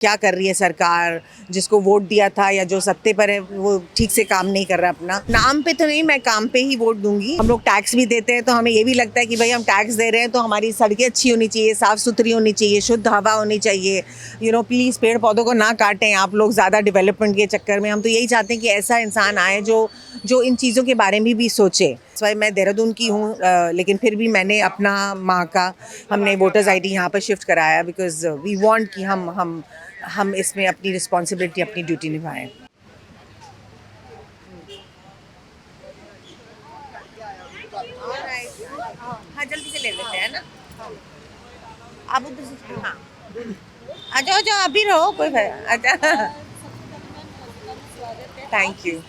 क्या कर रही है सरकार, जिसको वोट दिया था या जो सत्ते पर है वो ठीक से काम नहीं कर रहा अपना। नाम पे तो नहीं, मैं काम पे ही वोट दूंगी। हम लोग टैक्स भी देते हैं तो हमें ये भी लगता है कि भाई हम टैक्स दे रहे हैं तो हमारी सड़कें अच्छी होनी चाहिए, साफ़ सुथरी होनी चाहिए, शुद्ध हवा होनी चाहिए। प्लीज़ पेड़ पौधों को ना काटें आप लोग ज़्यादा डेवलपमेंट के चक्कर में। हम तो यही चाहते हैं कि ऐसा इंसान आए जो इन चीज़ों के बारे में भी सोचे। भाई मैं देहरादून की हूँ, लेकिन फिर भी मैंने अपना माँ का हमने वोटर्स ID यहाँ पर शिफ्ट कराया बिकॉज वी वांट कि हम इसमें अपनी रिस्पॉन्सिबिलिटी, अपनी ड्यूटी निभाएं। हाँ, जल्दी से ले लेते हैं ना। आप उधर से, हाँ, आ जाओ जाओ, अभी रहो, कोई अच्छा। Thank you.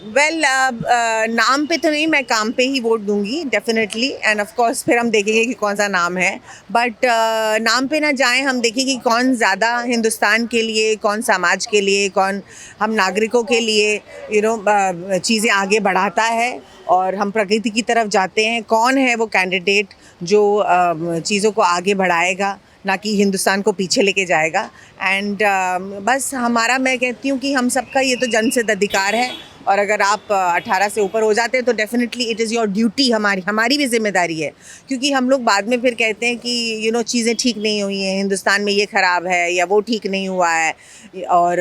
वेल, नाम पे तो नहीं, मैं काम पे ही वोट दूंगी डेफिनेटली। एंड ऑफ कोर्स फिर हम देखेंगे कि कौन सा नाम है। बट नाम पे ना जाएं, हम देखेंगे कि कौन ज़्यादा हिंदुस्तान के लिए, कौन समाज के लिए, कौन हम नागरिकों के लिए चीज़ें आगे बढ़ाता है और हम प्रगति की तरफ जाते हैं। कौन है वो कैंडिडेट जो चीज़ों को आगे बढ़ाएगा, ना कि हिंदुस्तान को पीछे लेके जाएगा। एंड बस हमारा, मैं कहती हूँ कि हम सबका ये तो जनसिद्ध अधिकार है और अगर आप 18 से ऊपर हो जाते हैं तो definitely it is your duty, हमारी भी जिम्मेदारी है। क्योंकि हम लोग बाद में फिर कहते हैं कि चीज़ें ठीक नहीं हुई हैं, हिंदुस्तान में ये ख़राब है या वो ठीक नहीं हुआ है, और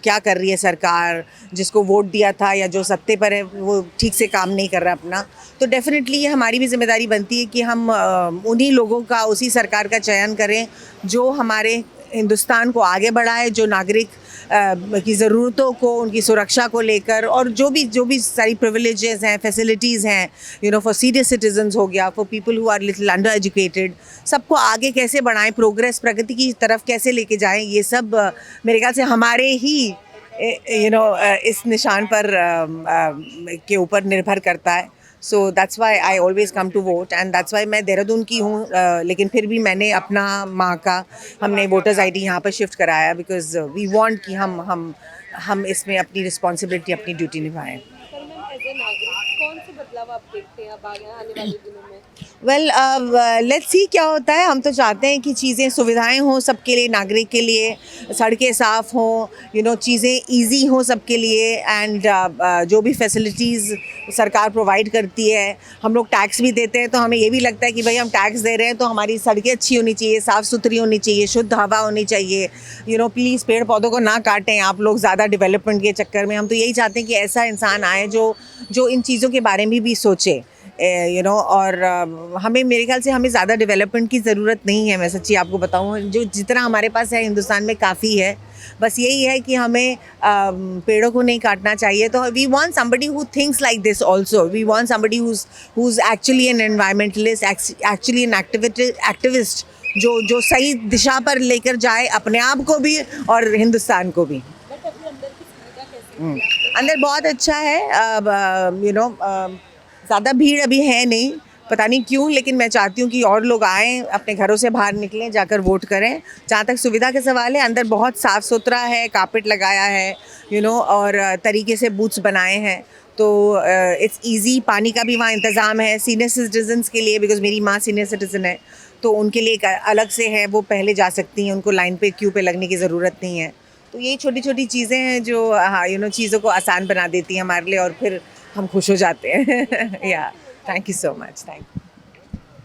क्या कर रही है सरकार, जिसको वोट दिया था या जो सत्ते पर है वो ठीक से काम नहीं कर रहा अपना। तो डेफिनेटली ये हमारी भी जिम्मेदारी बनती है कि हम उन्हीं लोगों का, उसी सरकार का चयन करें जो हमारे हिंदुस्तान को आगे बढ़ाए, जो नागरिक की ज़रूरतों को, उनकी सुरक्षा को लेकर, और जो भी सारी प्रिविलेजेस हैं, फैसिलिटीज़ हैं, फॉर सीनियर सिटीजन्स हो गया, for people who are little under educated, सबको आगे कैसे बढ़ाएं, प्रोग्रेस, प्रगति की तरफ कैसे लेके जाएं, ये सब मेरे ख्याल से हमारे ही इस निशान पर के ऊपर निर्भर करता है। So that's why I always come to vote. And that's why मैं देहरादून की हूँ, लेकिन फिर भी मैंने अपना माँ का हमने वोटर्स ID यहाँ पर शिफ्ट कराया बिकॉज वी वांट कि हम इसमें अपनी रिस्पॉन्सिबिलिटी, अपनी ड्यूटी निभाएं। कौन से बदलाव आप देखते हैं अब आने वाले दिनों में? वेल, लेट्स सी क्या होता है। हम तो चाहते हैं कि चीज़ें, सुविधाएं हों सबके लिए, नागरिक के लिए, सड़कें साफ़ हों, चीज़ें इजी हों सबके लिए। एंड जो भी फैसिलिटीज़ सरकार प्रोवाइड करती है, हम लोग टैक्स भी देते हैं तो हमें ये भी लगता है कि भाई हम टैक्स दे रहे हैं तो हमारी सड़कें अच्छी होनी चाहिए, साफ़ सुथरी होनी चाहिए, शुद्ध हवा होनी चाहिए। प्लीज़ पेड़ पौधों को ना काटें आप लोग ज़्यादा डेवलपमेंट के चक्कर में। हम तो यही चाहते हैं कि ऐसा इंसान आए जो इन चीज़ों के बारे में भी सोचे। और हमें, मेरे ख्याल से हमें ज़्यादा डेवलपमेंट की ज़रूरत नहीं है। मैं सच्ची आपको बताऊँ, जो जितना हमारे पास है हिंदुस्तान में काफ़ी है। बस यही है कि हमें पेड़ों को नहीं काटना चाहिए। तो we want somebody who thinks like this also. We want somebody who is actually an environmentalist, actually an activist, जो सही दिशा पर लेकर जाए अपने आप को भी और हिंदुस्तान को भी। अंदर बहुत अच्छा है। ज़्यादा भीड़ अभी है नहीं, पता नहीं क्यों, लेकिन मैं चाहती हूँ कि और लोग आएँ, अपने घरों से बाहर निकलें, जाकर वोट करें। जहाँ तक सुविधा का सवाल है, अंदर बहुत साफ़ सुथरा है, कारपेट लगाया है, और तरीके से बूथ्स बनाए हैं। तो इट्स ईज़ी। पानी का भी वहाँ इंतज़ाम है सीनियर सिटीजन्स के लिए, बिकॉज़ मेरी माँ सीनियर सिटीज़न है तो उनके लिए एक अलग से है, वो पहले जा सकती हैं, उनको लाइन पे, क्यू पे लगने की ज़रूरत नहीं है। तो यही छोटी छोटी चीज़ें हैं जो चीज़ों को आसान बना देती हैं हमारे लिए, और फिर हम खुश हो जाते हैं। या, thank you so much, thank you.